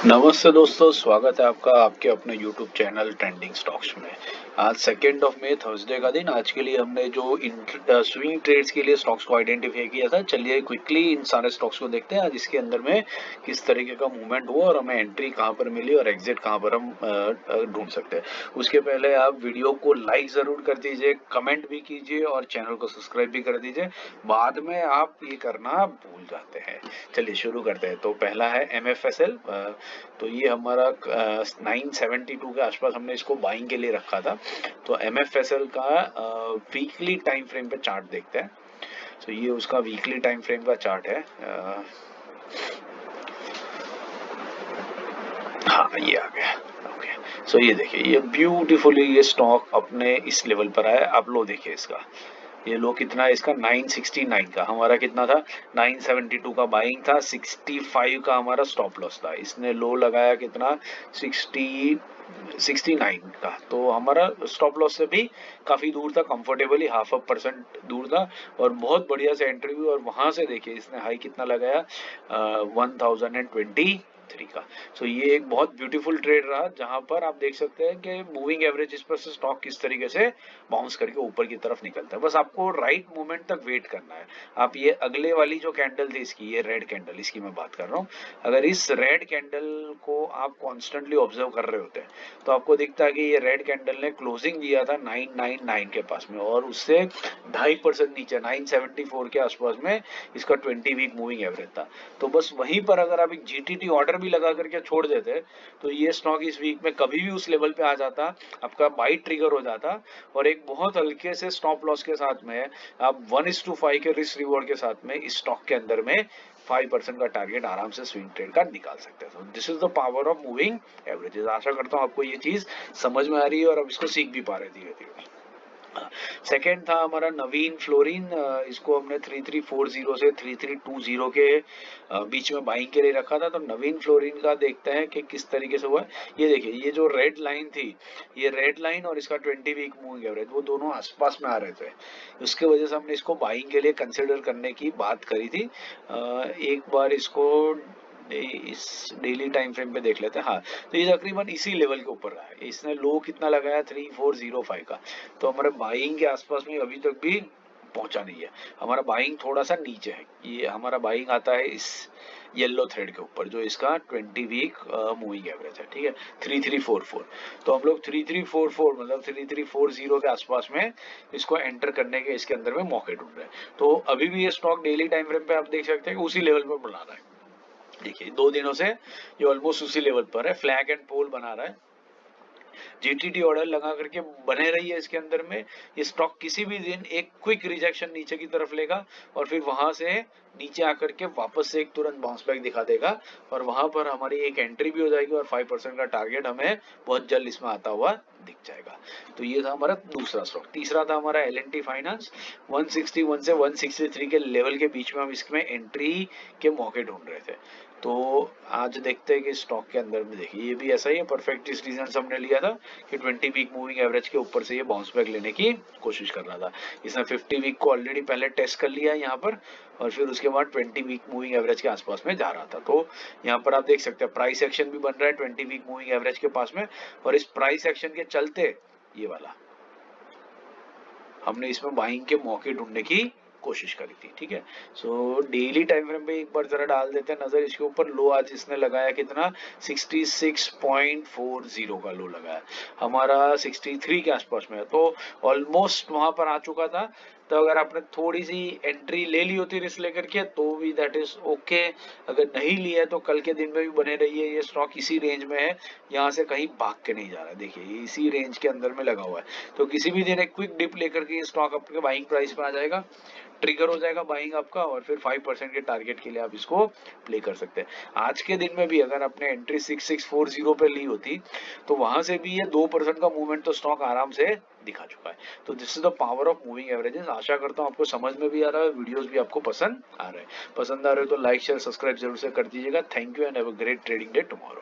नमस्ते दोस्तों, स्वागत है आपका आपके अपने YouTube चैनल ट्रेंडिंग स्टॉक्स में। आज 2 मई थर्सडे का दिन। आज के लिए हमने जो स्विंग ट्रेड्स के लिए स्टॉक्स को आइडेंटिफाई किया था, चलिए क्विकली इन सारे स्टॉक्स को देखते हैं आज इसके अंदर में किस तरीके का मूवमेंट हुआ और हमें एंट्री कहाँ पर मिली और एग्जिट कहाँ पर हम ढूंढ सकते हैं। उसके पहले आप वीडियो को लाइक ज़रूर कर दीजिए, कमेंट भी कीजिए और चैनल को सब्सक्राइब भी कर दीजिए। बाद में आप ये करना भूल जाते हैं। चलिए शुरू करते हैं। तो पहला है MFSL। तो ये हमारा 972 के आसपास हमने इसको बाइंग के लिए रखा था। तो MFSL का वीकली टाइम फ्रेम पे चार्ट देखते हैं। तो ये उसका वीकली टाइम फ्रेम का चार्ट है। हाँ, ये आ गया। ओके, सो ये देखिए, ये ब्यूटीफुली ये स्टॉक अपने इस लेवल पर आया। आप लो देखिए इसका, ये लो कितना है इसका 969 का, हमारा कितना था 972 का बाइंग था, 65 का हमारा स्टॉप लॉस था। इसने लो लगाया कितना 69 का, तो हमारा स्टॉप लॉस से भी काफी दूर था, कंफर्टेबली 0.5% दूर था और बहुत बढ़िया से एंट्री हुई। और वहां से देखिए इसने हाई कितना लगाया 1023 का। सो ये एक बहुत ब्यूटीफुल ट्रेड रहा, जहां पर आप देख सकते हैं कि मूविंग एवरेज पर से स्टॉक किस तरीके से बाउंस करके ऊपर की तरफ निकलता है। बस आपको राइट मोमेंट तक वेट करना है। आप ये अगले वाली जो कैंडल थी इसकी, ये रेड कैंडल, इसकी मैं बात कर रहा हूँ। अगर इस रेड कैंडल को आप कॉन्स्टेंटली ऑब्जर्व कर रहे होते हैं तो आपको दिखता है कि ये रेड कैंडल ने क्लोजिंग दिया था 999 के पास में और उससे 2.5% नीचे 974 के आसपास में इसका 20 वीक मूविंग एवरेज था। तो बस वहीं पर अगर आप एक GTT ऑर्डर भी लगा करके छोड़ देते तो ये स्टॉक इस वीक में कभी भी उस लेवल पे आ जाता, आपका बाई ट्रिगर हो जाता और एक बहुत हल्के से स्टॉप लॉस के साथ में आप 1:5 के रिस्क रिवॉर्ड के साथ में इस स्टॉक के अंदर में 5% का टारगेट आराम से स्विंग ट्रेड का निकाल सकते हैं। This is the power of moving averages. आशा करता हूँ आपको ये चीज समझ में आ रही है और आप इसको सीख भी पा रहे धीरे धीरे। सेकेंड था हमारा नवीन फ्लोरिन। इसको हमने 3340 से 3320 के बीच में बाइंग के लिए रखा था। तो नवीन फ्लोरिन का देखते हैं कि किस तरीके से हुआ है। ये देखिए, ये जो रेड लाइन थी, ये रेड लाइन और इसका 20 वीक मूविंग एवरेज वो दोनों आसपास में आ रहे थे। उसके वजह से हमने इसको बाइंग के लिए कंसिडर करने की बात करी थी। एक बार इसको इस डेली टाइम फ्रेम पे देख लेते हैं। हाँ, तो ये तकरीबन इसी लेवल के ऊपर रहा है। इसने लो कितना लगाया 3405 का। तो हमारे बाइंग के आसपास में अभी तक भी पहुंचा नहीं है। हमारा बाइंग थोड़ा सा नीचे है। ये हमारा बाइंग आता है इस येलो थ्रेड के ऊपर जो इसका 20 वीक मूविंग एवरेज है, ठीक है, 3344। तो हम लोग 3344 मतलब 3340 के आसपास में इसको एंटर करने के इसके अंदर में मौके ढूंढ रहे हैं। तो अभी भी ये स्टॉक डेली टाइम फ्रेम पे आप देख सकते हैं कि उसी लेवल पर बना रहा है। देखिए 2 दिनों से ये ऑलमोस्ट उसी लेवल पर है, फ्लैग एंड पोल बना रहा है। GTT ऑर्डर लगा करके बने रही है इसके अंदर में। ये स्टॉक किसी भी दिन एक क्विक रिजेक्शन नीचे की तरफ लेगा और फिर वहां से नीचे आकर के वापस से एक तुरंत बाउंस बैक दिखा देगा और वहां पर हमारी एक एंट्री भी हो जाएगी और 5% का टारगेट हमें बहुत जल्द इसमें आता हुआ दिख जाएगा। तो ये था हमारा दूसरा स्टॉक। तीसरा था हमारा L&T फाइनेंस। 161 से 163 के लेवल के बीच में हम इसमें एंट्री के मौके ढूंढ रहे थे। तो आज देखते हैं कि स्टॉक के अंदर में देखिए ये भी ऐसा ही है। परफेक्ट इस रीजन से हमने लिया था कि 20 वीक मूविंग एवरेज के ऊपर से ये बाउंस बैक लेने की कोशिश कर रहा था। इसने 50 वीक को ऑलरेडी पहले टेस्ट कर लिया यहाँ पर और फिर उसके बाद 20 वीक मूविंग एवरेज के आसपास में जा रहा था। तो यहाँ पर आप देख सकते हैं प्राइस एक्शन भी बन रहा है 20 वीक मूविंग एवरेज के पास में और इस प्राइस एक्शन के चलते ये वाला हमने इसमें बाइंग के मौके ढूंढने की कोशिश करी थी, ठीक है। सो डेली टाइम फ्रेम पे एक बार जरा डाल देते हैं नजर इसके ऊपर। लो आज इसने लगाया कितना 66.40 का लो लगाया, हमारा 63 के आसपास में है। तो ऑलमोस्ट वहां पर आ चुका था। तो अगर आपने थोड़ी सी एंट्री ले ली होती रिस्क लेकर के तो भी दैट इज ओके। अगर नहीं लिया है तो कल के दिन में भी बने रहिए। ये स्टॉक इसी रेंज में है, यहाँ से कहीं भाग के नहीं जा रहा है। देखिए ये इसी रेंज के अंदर में लगा हुआ है। तो किसी भी दिन एक क्विक डिप लेकर के स्टॉक आपके बाइंग प्राइस में आ जाएगा, ट्रिगर हो जाएगा बाइंग आपका और फिर 5% के टारगेट के लिए आप इसको प्ले कर सकते हैं। आज के दिन में भी अगर आपने एंट्री 6640 पे ली होती तो वहां से भी ये 2% का मूवमेंट तो स्टॉक आराम से दिखा चुका है। तो this is the power of moving averages. आशा करता हूँ आपको समझ में भी आ रहा है, वीडियोस भी आपको पसंद आ रहे हैं। पसंद आ रहे हो तो लाइक शेयर सब्सक्राइब जरूर से कर दीजिएगा। Thank you and have a great trading day tomorrow.